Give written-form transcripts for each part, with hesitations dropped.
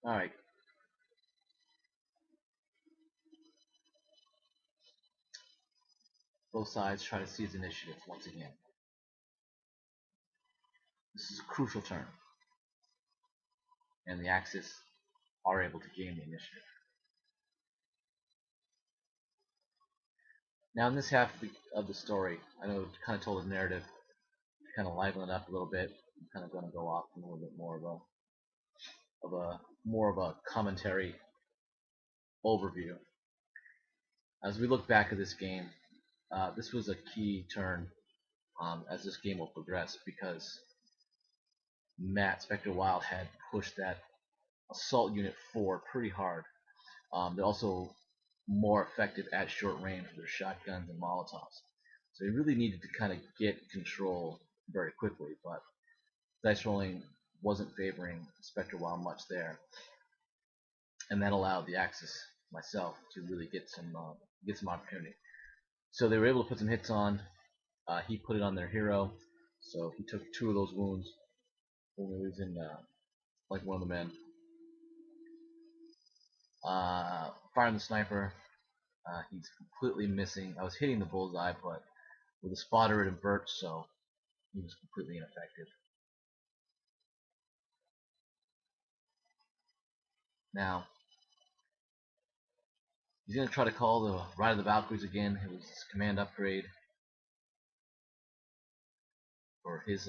Alright, both sides try to seize initiative once again. This is a crucial turn, and the Axis are able to gain the initiative. Now in this half of the story, I know it kind of told a narrative, kind of liven it up a little bit. I'm kind of going to go off in a little bit more of a commentary overview. As we look back at this game, this was a key turn as this game will progress because Matt Spectre Wild had pushed that assault unit forward pretty hard. They're also more effective at short range with their shotguns and Molotovs. So he really needed to kind of get control very quickly, but dice rolling wasn't favoring Spectre Wild much there, and that allowed the Axis, myself, to really get some opportunity. So they were able to put some hits on. He put it on their hero, so he took 2 of those wounds, only losing like one of the men. Firing the sniper, he's completely missing. I was hitting the bullseye, but with the spotter it inverts, so he was completely ineffective. Now, he's going to try to call the Ride of the Valkyries again. It was his command upgrade for his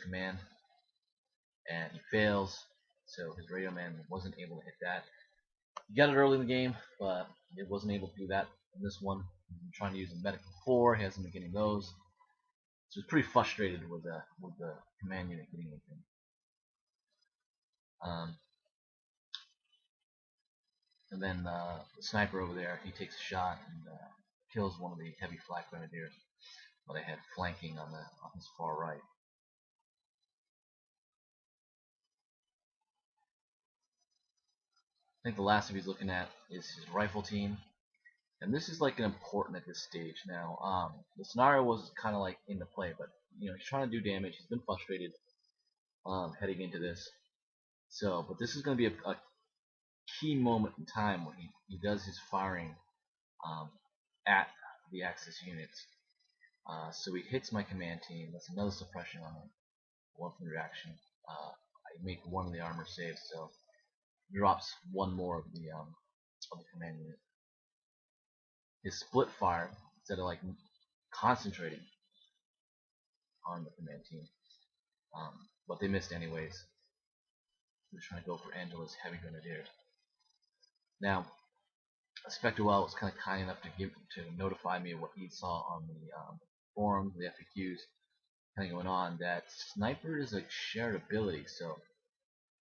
command, and he fails, so his radio man wasn't able to hit that. He got it early in the game, but it wasn't able to do that in this one. He's been trying to use a medic before, he hasn't been getting those. So he's pretty frustrated with the command unit getting anything. And then the sniper over there, he takes a shot and kills one of the heavy flak grenadiers that I had flanking on his far right. I think the last thing he's looking at is his rifle team, and this is like an important at this stage now. The scenario was kind of like into play, but he's trying to do damage. He's been frustrated heading into this. So, but this is going to be a key moment in time when he does his firing um, at the Axis units. So he hits my command team. That's another suppression on him. One from reaction. I make one of the armor saves, so he drops one more of the command unit. His split fire, instead of like concentrating on the command team, but they missed anyways. He was trying to go for Angela's heavy grenadiers. Now, Spectre Well was kind of kind enough to notify me of what he saw on the forums, the FAQs, kind of going on, that sniper is a shared ability. So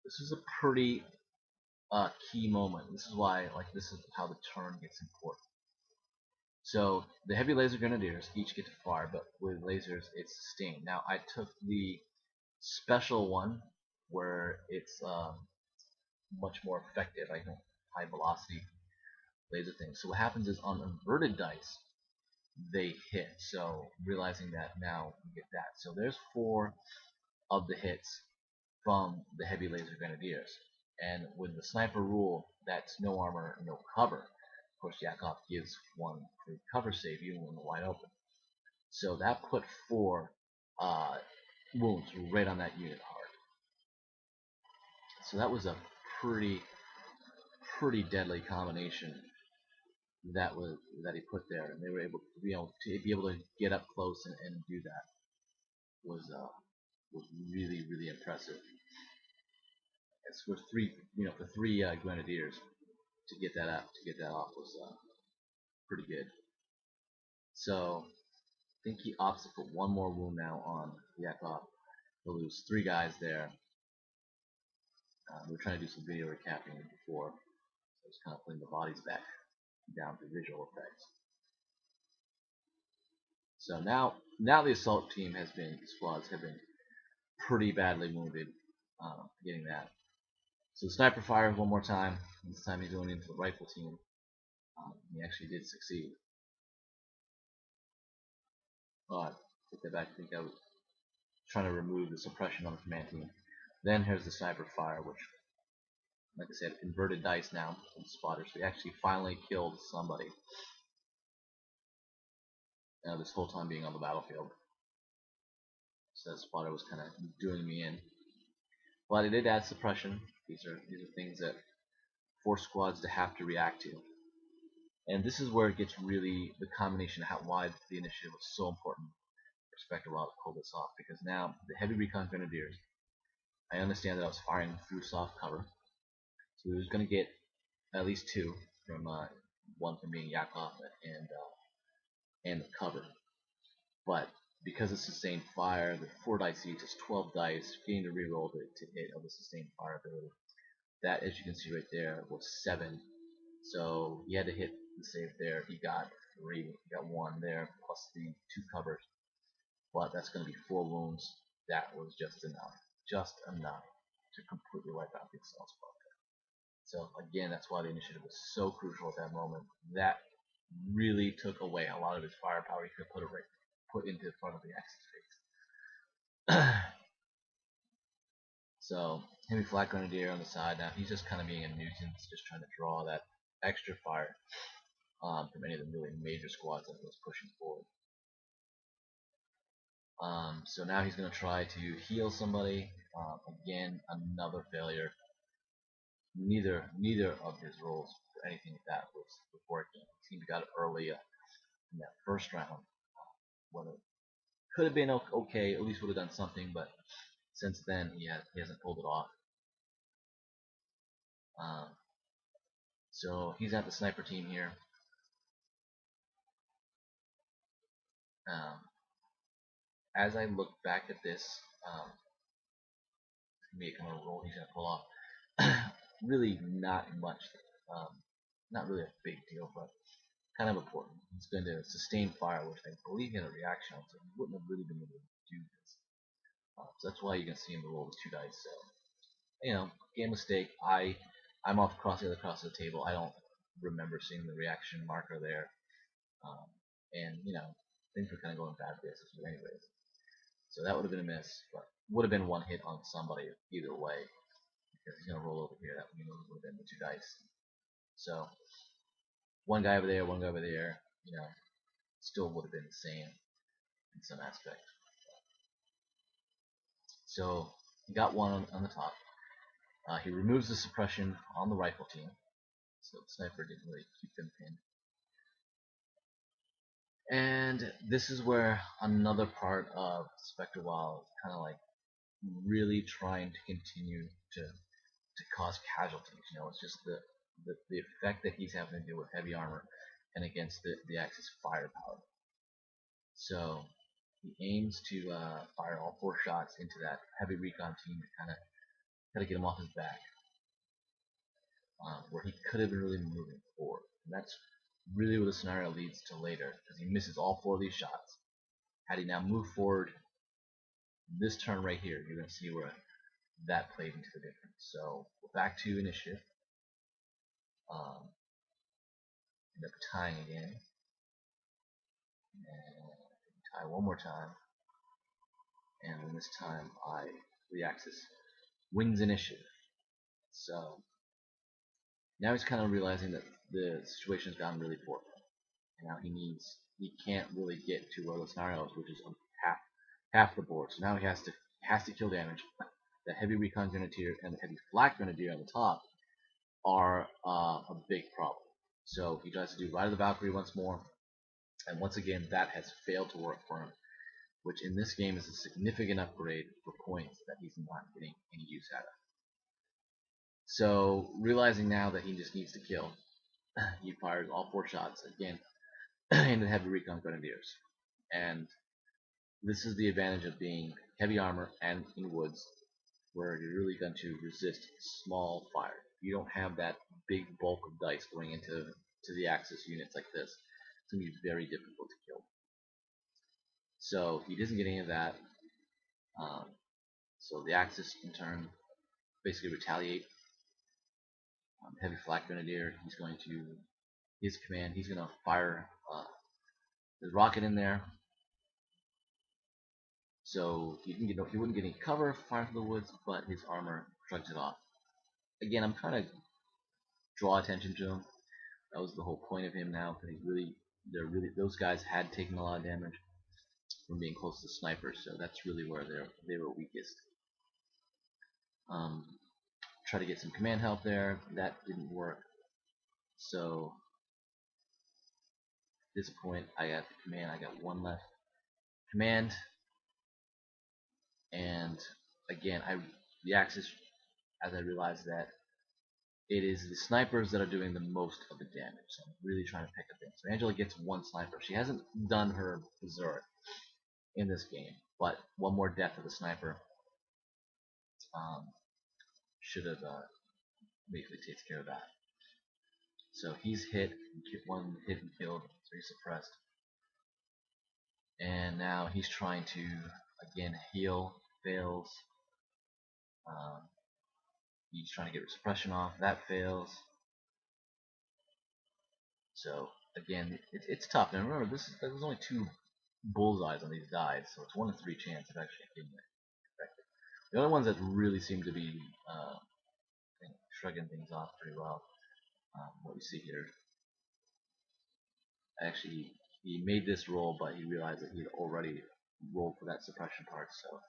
this is a pretty key moment. This is why, like, this is how the turn gets important. So the heavy laser grenadiers each get to fire, but with lasers it's sustained. Now I took the special one where it's much more effective. I don't high velocity laser thing. So what happens is on inverted dice they hit. So realizing that now you get that. So there's 4 of the hits from the heavy laser grenadiers. And with the sniper rule, that's no armor, no cover. Of course, Yakov gives one for cover save even when they're wide open. So that put 4 wounds right on that unit hard. So that was a pretty deadly combination that he put there, and they were able to be able to get up close and do that was really impressive. It's for 3 grenadiers to get that off was pretty good. So I think he opts to put one more wound now on Yakov. He'll lose 3 guys there. We were trying to do some video recapping before. So I was kind of putting the bodies back down for visual effects. So now the assault team squads have been pretty badly wounded getting that. So the sniper fires one more time. This time he's going into the rifle team. He actually did succeed. But take that back. I think I was trying to remove the suppression on the command team. Then here's the sniper fire, which like I said, inverted dice now from spotters. We actually finally killed somebody. This whole time being on the battlefield. So that spotter was kind of doing me in. But it did add suppression. These are things that force squads to have to react to. And this is where it gets really the combination of why the initiative was so important for Spectre while to pull this off. Because now the heavy recon grenadiers, I understand that I was firing through soft cover, so he was going to get at least two from one from being Yakov and the cover. But because of sustained fire, the 4 dice each is 12 dice, getting to reroll to hit of the sustained fire ability. That, as you can see right there, was 7. So he had to hit the save there. He got 3, he got 1 there, plus the 2 covers. But that's going to be 4 wounds. That was just enough to completely wipe out the Excel spot. So again, that's why the initiative was so crucial at that moment. That really took away a lot of his firepower. He could put into front of the Axis face. So heavy flak grenadier on the side now. He's just kind of being a nuisance, just trying to draw that extra fire from any of the really major squads that was pushing forward. So now he's going to try to heal somebody. Again, another failure. Neither of his rolls for anything like that was working. He got it early in that first round. When it could have been okay, at least would have done something, but since then he hasn't pulled it off. So he's at the sniper team here. As I look back at this, me kind of roll he's gonna pull off. Really not much, not really a big deal, but kind of important. He's going to sustain fire, which I believe he had a reaction on, so he wouldn't have really been able to do this. So that's why you can see him roll with 2 dice. So, game mistake. I'm off across the table. I don't remember seeing the reaction marker there, and things were kind of going bad for SSU anyways. So that would have been a miss, but would have been 1 hit on somebody either way. Because he's gonna roll over here. That would have been the 2 dice. So 1 guy over there, 1 guy over there. Still would have been the same in some aspect. So he got 1 on the top. He removes the suppression on the rifle team, so the sniper didn't really keep them pinned. And this is where another part of Spectre Wild is kind of like really trying to continue to cause casualties. It's just the effect that he's having to deal with heavy armor and against the Axis firepower. So he aims to fire all 4 shots into that heavy recon team to kind of get him off his back, where he could have been really moving forward. And that's really what the scenario leads to later, because he misses all 4 of these shots. Had he now moved forward, this turn right here, you're going to see where that played into the difference. So we're back to initiative. End up tying again. And tie 1 more time. And then this time the Axis wins initiative. So now he's kind of realizing that the situation's gotten really poor. And now he can't really get to where the scenario is, which is on half the board. So now he has to kill damage. The heavy recon grenadier and the heavy flak grenadier on the top are a big problem. So he tries to do Ride of the Valkyrie once more, and once again that has failed to work for him, which in this game is a significant upgrade for points that he's not getting any use out of. So realizing now that he just needs to kill, he fires all 4 shots again into the heavy recon grenadiers. And this is the advantage of being heavy armor and in woods, where you're really going to resist small fire. You don't have that big bulk of dice going into the Axis units like this. It's going to be very difficult to kill. So he doesn't get any of that. So the Axis in turn basically retaliate. Heavy flak grenadier, he's going to his command. He's going to fire his rocket in there. So he wouldn't get any cover firing from the woods, but his armor shrugs it off. again, I'm trying to draw attention to him. That was the whole point of him now, because those guys had taken a lot of damage from being close to snipers, so that's really where they were weakest. Try to get some command help there. That didn't work. So at this point, I got the command. I got one left command, and again, the Axis, as I realized that it is the snipers that are doing the most of the damage. So I'm really trying to pick up things. So Angela gets one sniper. She hasn't done her berserk in this game, but one more death of the sniper should have basically takes care of that. So he's hit, one hit and killed, so he's suppressed. And now he's trying to, again, heal, fails. He's trying to get suppression off, that fails. So again, it's tough. And remember, there's only 2 bullseyes on these dies, so it's 1 in 3 chance of actually getting it effective. The other ones that really seem to be shrugging things off pretty well. What you see here, actually, he made this roll, but he realized that he had already rolled for that suppression part. So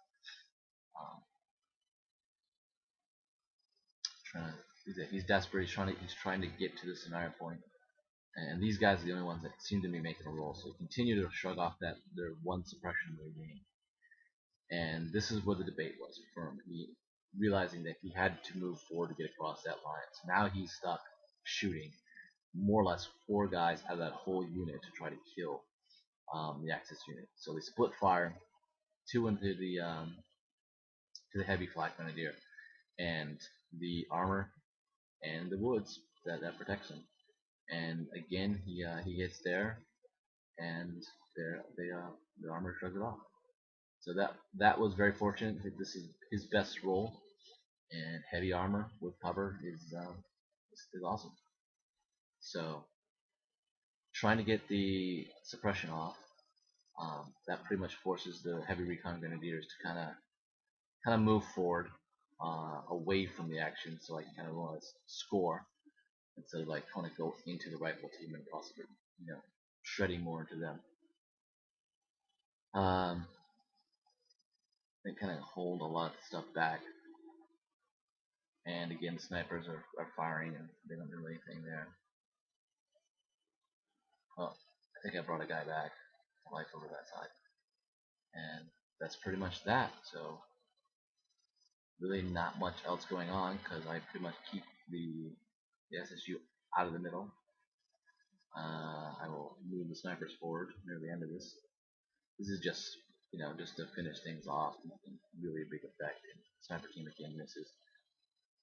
he's desperate. He's trying to get to the scenario point. And these guys are the only ones that seem to be making a roll. So continue to shrug off their 1 suppression they gain. And this is where the debate was for him. He realizing that he had to move forward to get across that line. So now he's stuck shooting more or less 4 guys out of that whole unit to try to kill the Axis unit. So they split fire, 2 into the heavy flak grenadier, and the armor and the woods that protects him. And again, he gets there, and the armor shrugs it off. So that was very fortunate. This is his best roll, and heavy armor with cover is awesome. So trying to get the suppression off, that pretty much forces the heavy recon grenadiers to kind of move forward, away from the action, so I can kind of score instead of like kind of go into the rifle team and possibly shredding more into them. They kind of hold a lot of stuff back, and again the snipers are firing and they don't do anything there. Well, I think I brought a guy back to life over that side, and that's pretty much that. So really not much else going on because I pretty much keep the SSU out of the middle. I will move the snipers forward near the end of this. This is just just to finish things off. Nothing really a big effect. And sniper team again misses,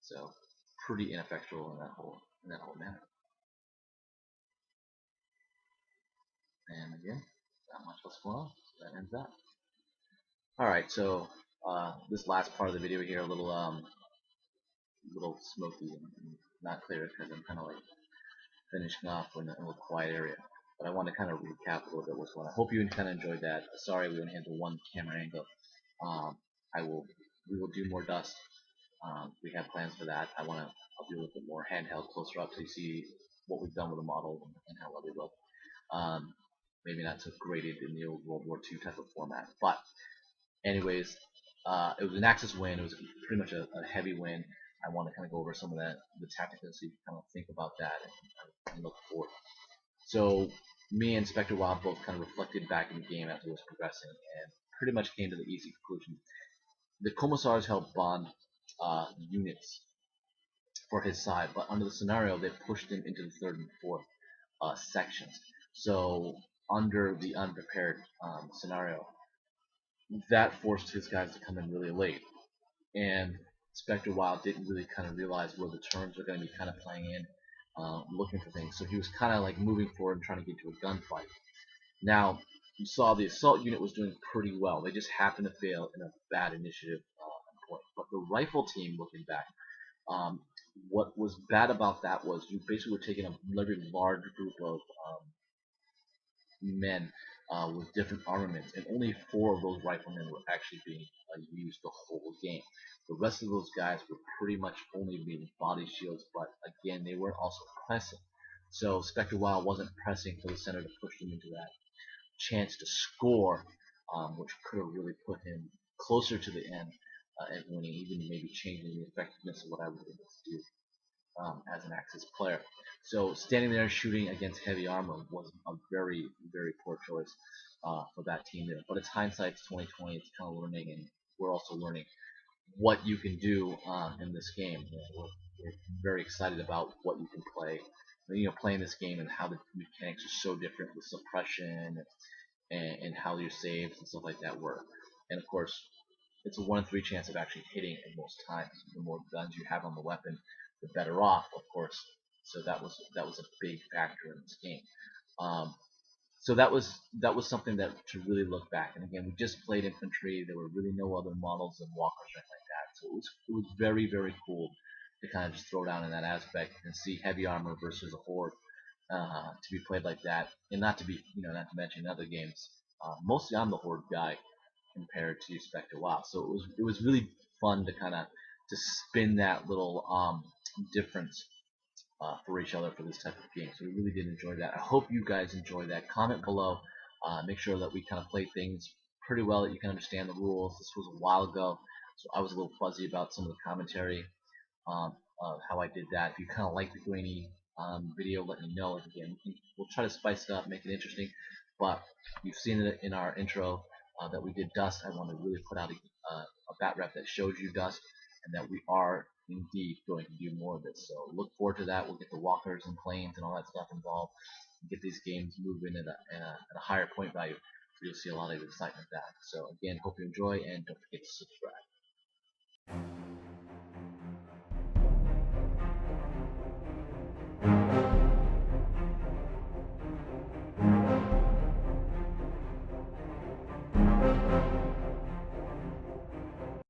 so pretty ineffectual in that whole manner. And again, not much else going on. So that ends that. All right, so this last part of the video here, a little smoky and not clear because I'm kind of like finishing off in a little quiet area. But I want to kind of recap a little bit what's going on. I hope you kind of enjoyed that. Sorry we only had the 1 camera angle. We will do more Dust. We have plans for that. I'll do a little bit more handheld, closer up, so you see what we've done with the model and how well they look. Maybe not so graded in the old World War II type of format. But anyways, it was an Axis win. It was pretty much a heavy win. I want to kind of go over some of the tactics so you can kind of think about that and look forward. So me and Spectre Wild both kind of reflected back in the game as it was progressing and pretty much came to the easy conclusion. The Commissars helped bond units for his side, but under the scenario they pushed him into the 3rd and 4th sections. So under the unprepared scenario, that forced his guys to come in really late, and Spectre Wild didn't really kind of realize where the turns were going to be kind of playing in, looking for things. So he was kind of like moving forward and trying to get to a gunfight. Now you saw the assault unit was doing pretty well. They just happened to fail in a bad initiative point. But the rifle team, looking back, what was bad about that was you basically were taking a very large group of men with different armaments, and only 4 of those riflemen were actually being used the whole game. The rest of those guys were pretty much only being body shields, but again, they weren't also pressing. So Spectre Wild wasn't pressing for the center to push them into that chance to score, which could have really put him closer to the end and winning, even maybe changing the effectiveness of what I was able to do as an Axis player. So standing there shooting against heavy armor was a very, very poor choice for that team there. But it's hindsight's 2020. It's kind of learning, and we're also learning what you can do in this game. We're very excited about what you can play. Playing this game and how the mechanics are so different with suppression and how your saves and stuff like that work. And of course, it's a 1 in 3 chance of actually hitting at most times. The more guns you have on the weapon, the better off, of course. So that was a big factor in this game. Um, so that was something that to really look back. And again, we just played infantry. There were really no other models of walkers or anything like that. So it was very, very cool to kind of just throw down in that aspect and see heavy armor versus a horde to be played like that, and not to be not to mention other games. Mostly I'm the horde guy compared to Spectre WoW. So it was really fun to kind of to spin that little difference for each other for this type of game. So we really did enjoy that. I hope you guys enjoyed that. Comment below. Make sure that we kind of play things pretty well, that you can understand the rules. This was a while ago, so I was a little fuzzy about some of the commentary, how I did that. If you kind of like the grainy video, let me know. Again, we'll try to spice it up, make it interesting. But you've seen it in our intro that we did Dust. I want to really put out a BatRep that shows you Dust, and that we are indeed going to do more of this. So look forward to that. We'll get the walkers and planes and all that stuff involved, and get these games moving at a higher point value. So you'll see a lot of excitement back. So again, hope you enjoy, and don't forget to subscribe.